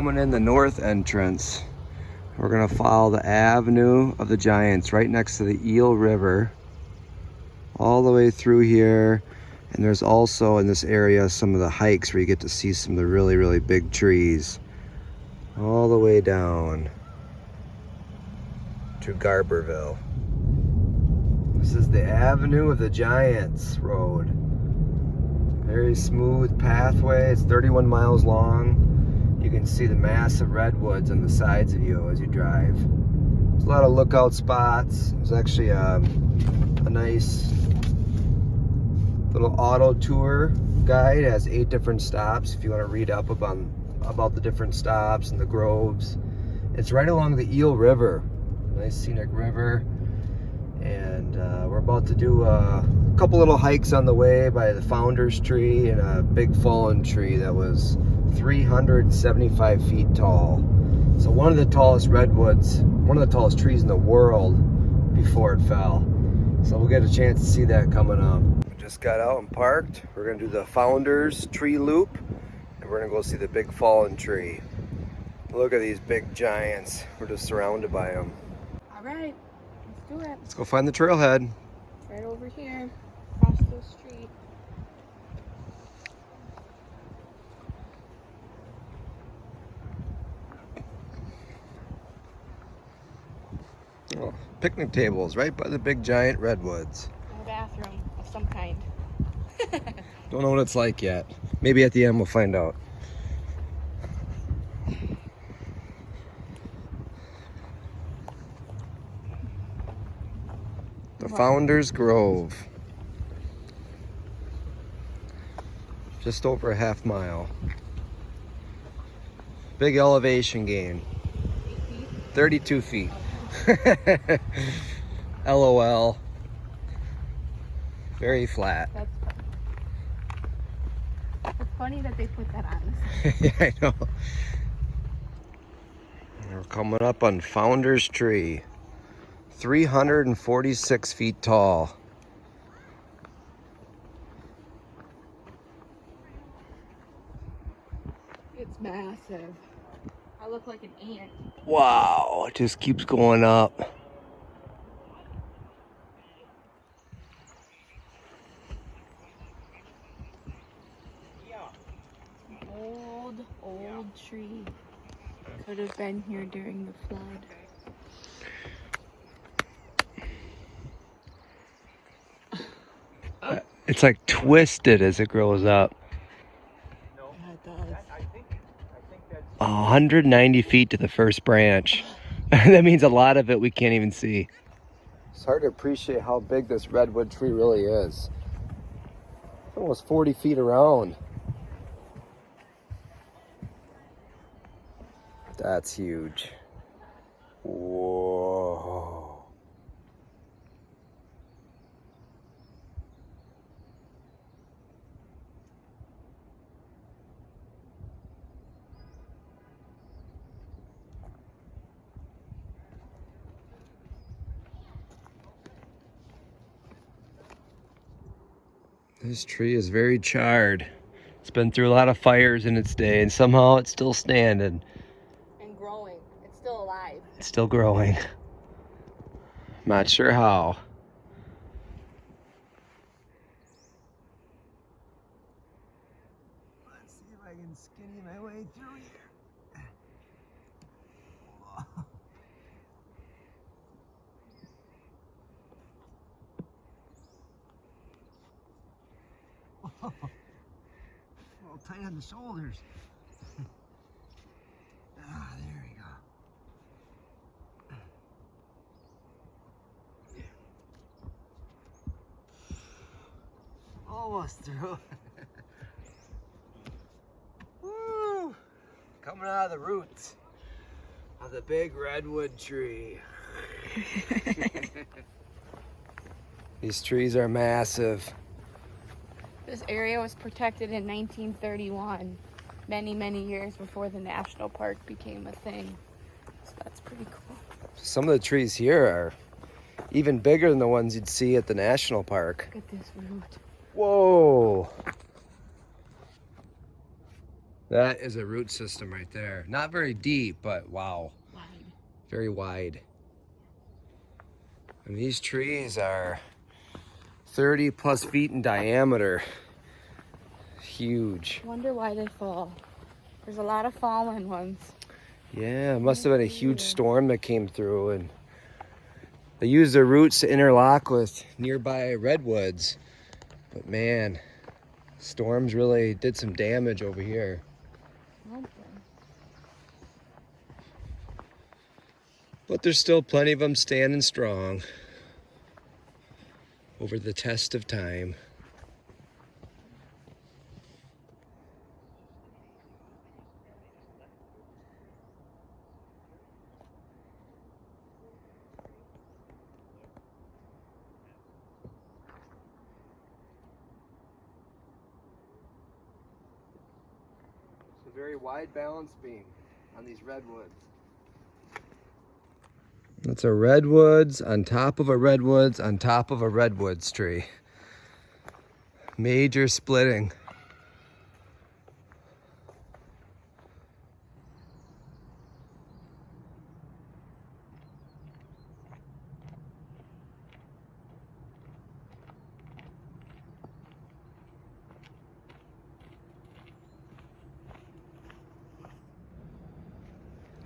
coming in the north entrance. We're gonna follow the Avenue of the Giants right next to the Eel River all the way through here. And there's also in this area some of the hikes where you get to see some of the really, really big trees all the way down to Garberville. This is the Avenue of the Giants Road. Very smooth pathway. It's 31 miles long. You can see the massive redwoods on the sides of you as you drive. There's a lot of lookout spots. There's actually a nice little auto tour guide. It has 8 different stops if you want to read up about the different stops and the groves. It's right along the Eel River. Nice scenic river. And we're about to do a couple little hikes on the way by the Founder's Tree and a big fallen tree that was 375 feet tall. So one of the tallest redwoods, one of the tallest trees in the world before it fell. So we'll get a chance to see that coming up. We just got out and parked. We're gonna do the Founder's Tree Loop and we're gonna go see the big fallen tree. Look at these big giants. We're just surrounded by them. All right, let's do it. Let's go find the trailhead. It's right over here, across the street. Oh, picnic tables right by the big giant redwoods. And a bathroom of some kind. Don't know what it's like yet. Maybe at the end we'll find out. The Founder's Grove. Just over a half mile. Big elevation gain. 32 feet. LOL. Very flat. That's funny. It's funny that they put that on. Yeah, I know. We're coming up on Founder's Tree. 346 feet tall. It's massive. I look like an ant. Wow, it just keeps going up. Old tree. Could have been here during the flood. It's like twisted as it grows up. Yeah, it does. 190 feet to the first branch. That means a lot of it we can't even see. It's hard to appreciate how big this redwood tree really is. It's almost 40 feet around. That's huge. Whoa. This tree is very charred. It's been through a lot of fires in its day, and somehow it's still standing. And growing. It's still alive. It's still growing. Not sure how. Let's see if I can skinny my way through here. A little tight on the shoulders. There we go. Almost through. Woo! Coming out of the roots of the big redwood tree. These trees are massive. This area was protected in 1931, many years before the national park became a thing. So that's pretty cool. Some of the trees here are even bigger than the ones you'd see at the national park. Look at this root. Whoa! That is a root system right there. Not very deep, but wow. Wide. Very wide. And these trees are 30 plus feet in diameter. Huge. Wonder why they fall. There's a lot of fallen ones. Yeah, it must have been a huge storm that came through, and they used their roots to interlock with nearby redwoods. But man, storms really did some damage over here. Okay. But there's still plenty of them standing strong over the test of time. It's a very wide balance beam on these redwoods. That's a redwoods on top of a redwoods on top of a redwoods tree. Major splitting.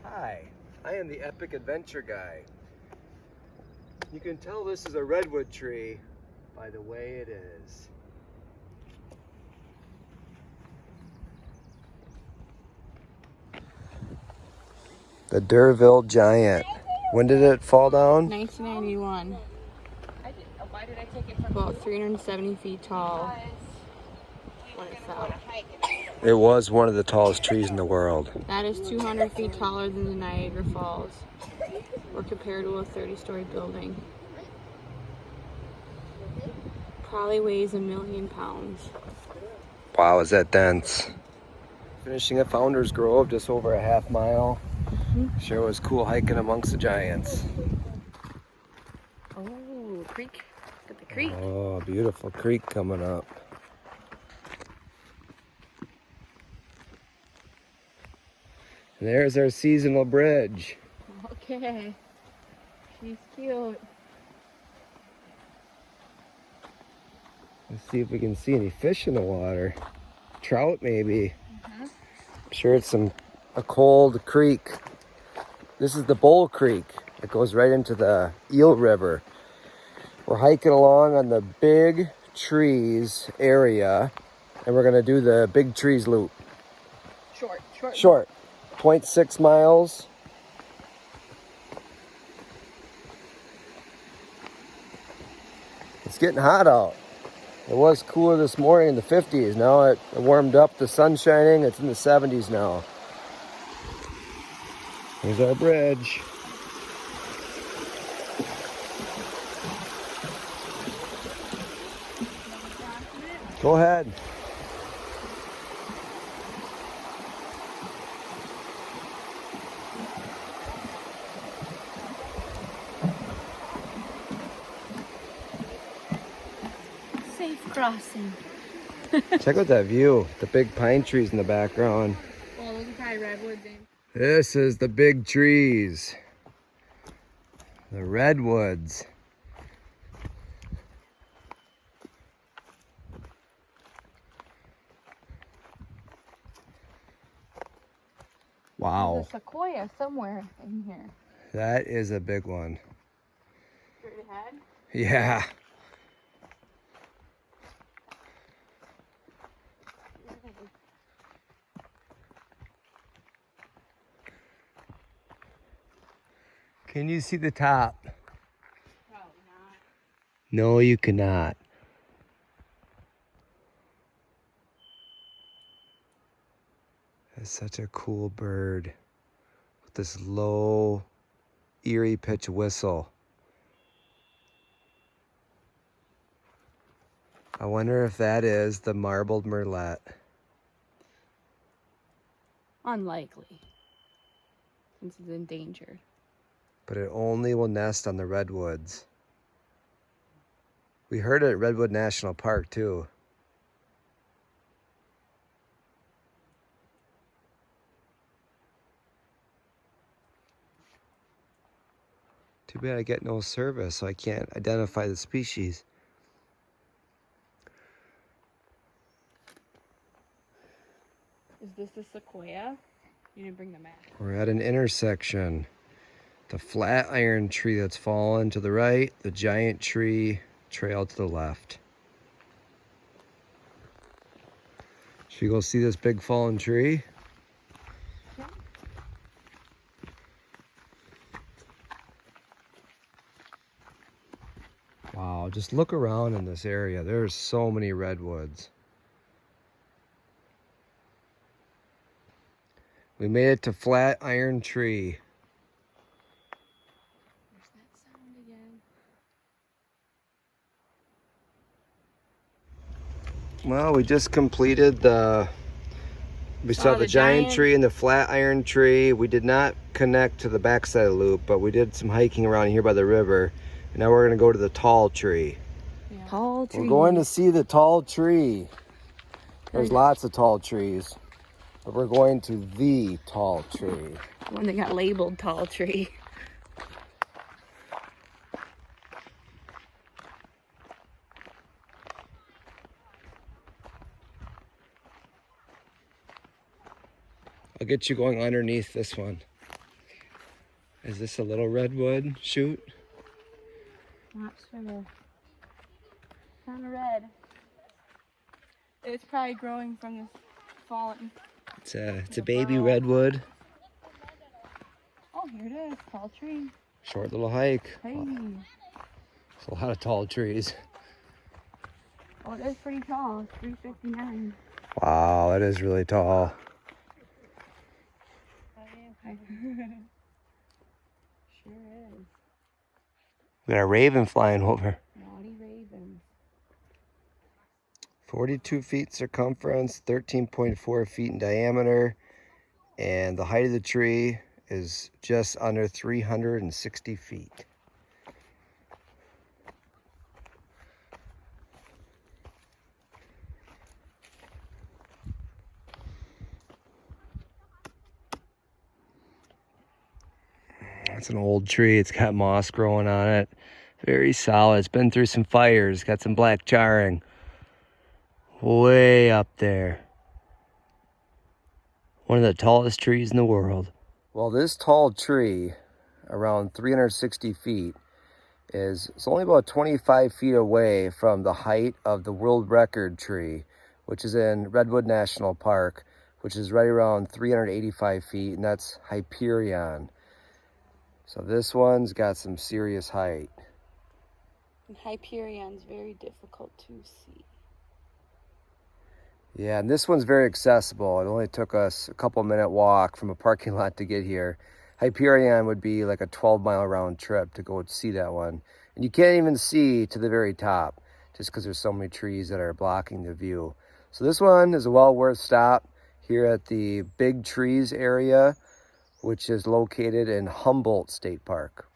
Hi, I am the Epic Adventure Guy. You can tell this is a redwood tree by the way it is. The D'Urville Giant. When did it fall down? 1991. Why did I take it from About 370 feet tall when it fell. It was one of the tallest trees in the world. That is 200 feet taller than the Niagara Falls, or compared to a 30-story building. Probably weighs 1,000,000 pounds. Wow, is that dense. Finishing at Founders Grove, just over a half mile. Sure was cool hiking amongst the giants. Oh, creek. Look at the creek. Oh, beautiful creek coming up. And there's our seasonal bridge. Okay. She's cute. Let's see if we can see any fish in the water. Trout, maybe. I'm sure it's a cold creek. This is the Bull Creek. It goes right into the Eel River. We're hiking along on the Big Trees area, and we're gonna do the Big Trees loop. Short. 0.6 miles. It's getting hot out. It was cooler this morning in the 50s. Now it warmed up, the sun's shining, it's in the 70s now. Here's our bridge. Go ahead. Safe crossing. Check out that view. The big pine trees in the background. Well, those are probably redwoods. This is the Big Trees. The redwoods. Wow. There's a sequoia somewhere in here. That is a big one. Straight ahead. Yeah. Can you see the top? Probably not. No, you cannot. That's such a cool bird with this low, eerie pitch whistle. I wonder if that is the marbled murrelet. Unlikely, since it's endangered. But it only will nest on the redwoods. We heard it at Redwood National Park too. Too bad I get no service, so I can't identify the species. Is this a sequoia? You didn't bring the map. We're at an intersection. The flatiron tree that's fallen to the right, the giant tree trail to the left. Should we go see this big fallen tree? Yeah. Wow, just look around in this area. There's so many redwoods. We made it to Flatiron Tree. There's that sound again. Well, we just completed we saw the giant tree and the flatiron tree. We did not connect to the backside of the loop, but we did some hiking around here by the river. And now we're gonna go to the tall tree. Yeah. Tall tree. We're going to see the tall tree. There's lots of tall trees, but we're going to the tall tree. One that got labeled tall tree. I'll get you going underneath this one. Is this a little redwood shoot? Not sure. Kind of red. It's probably growing from this fallen. It's a baby redwood. Oh, here it is. Tall tree. Short little hike. Hey. It's a lot of tall trees. Oh, it is pretty tall. It's 359. Wow, that is really tall. Sure is. We got a raven flying over. Naughty ravens. 42 feet circumference, 13.4 feet in diameter, and the height of the tree is just under 360 feet. It's an old tree. It's got moss growing on it. Very solid. It's been through some fires. Got some black charring. Way up there. One of the tallest trees in the world. Well, this tall tree, around 360 feet, it's only about 25 feet away from the height of the world record tree, which is in Redwood National Park, which is right around 385 feet, and that's Hyperion. So this one's got some serious height. And Hyperion's very difficult to see. Yeah, and this one's very accessible. It only took us a couple-minute walk from a parking lot to get here. Hyperion would be like a 12-mile round trip to go see that one. And you can't even see to the very top just because there's so many trees that are blocking the view. So this one is a well worth stop here at the Big Trees area, which is located in Humboldt State Park.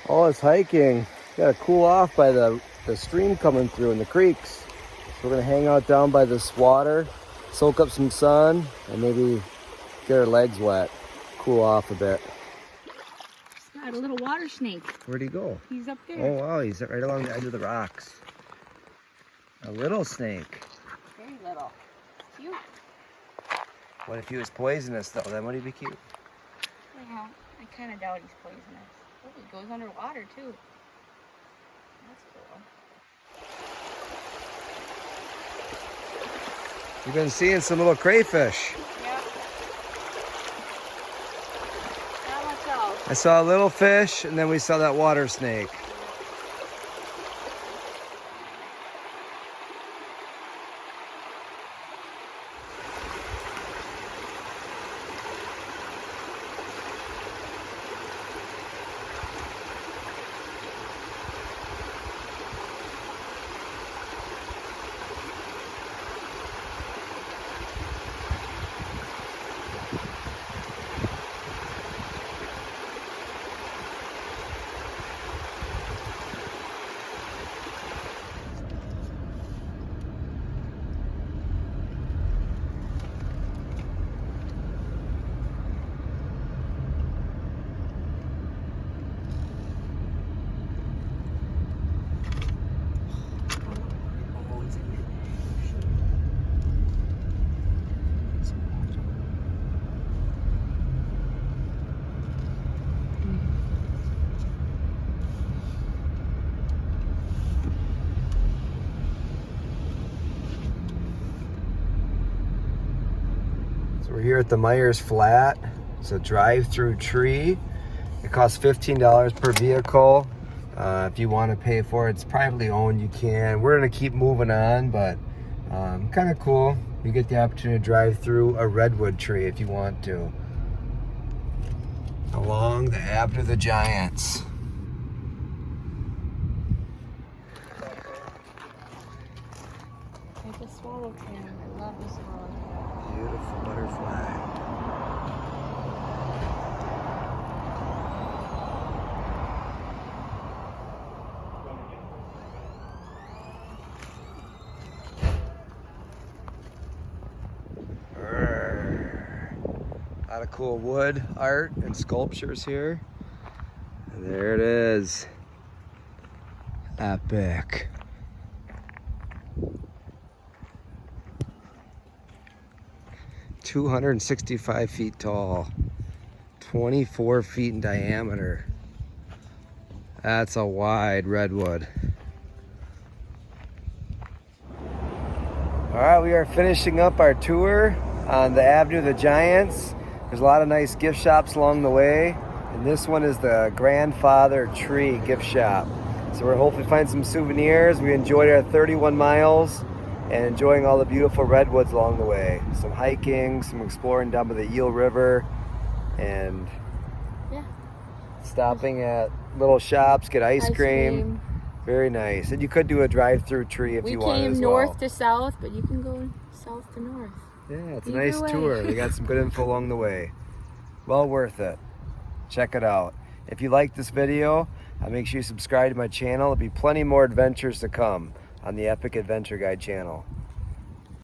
All this hiking, gotta cool off by the stream coming through and the creeks. So we're gonna hang out down by this water, soak up some sun, and maybe get our legs wet, cool off a bit. It's got a little water snake. Where'd he go? He's up there. Oh wow, he's right along the edge of the rocks. A little snake. Very little. Cute. What if he was poisonous though? Then would he be cute? Yeah, I kind of doubt he's poisonous. Oh, he goes underwater too. That's cool. You've been seeing some little crayfish. Yeah. Not much else. I saw a little fish, and then we saw that water snake. So we're here at the Myers Flat. It's a drive-through tree. It costs $15 per vehicle. If you want to pay for it, it's privately owned, you can. We're gonna keep moving on, but kind of cool. You get the opportunity to drive through a redwood tree if you want to. Along the Avenue of the Giants. Like a swallowtail. I love the swallowtail. Beautiful butterfly. A lot of cool wood art and sculptures here. And there it is. Epic. "265 feet tall, 24 feet in diameter." That's a wide redwood. All right, we are finishing up our tour on the Avenue of the Giants. There's a lot of nice gift shops along the way, and this one is the Grandfather Tree gift shop. So we're hopefully find some souvenirs. We enjoyed our 31 miles and enjoying all the beautiful redwoods along the way. Some hiking, some exploring down by the Eel River, and Yeah. stopping at little shops, get ice cream. Very nice. And you could do a drive-through tree if We you wanted came as north well. to south, but you can go south to north. Yeah, it's a Either nice way. tour. They got some good info along the way. Well worth it. Check it out. If you like this video, make sure you subscribe to my channel. There'll be plenty more adventures to come on the Epic Adventure Guide channel.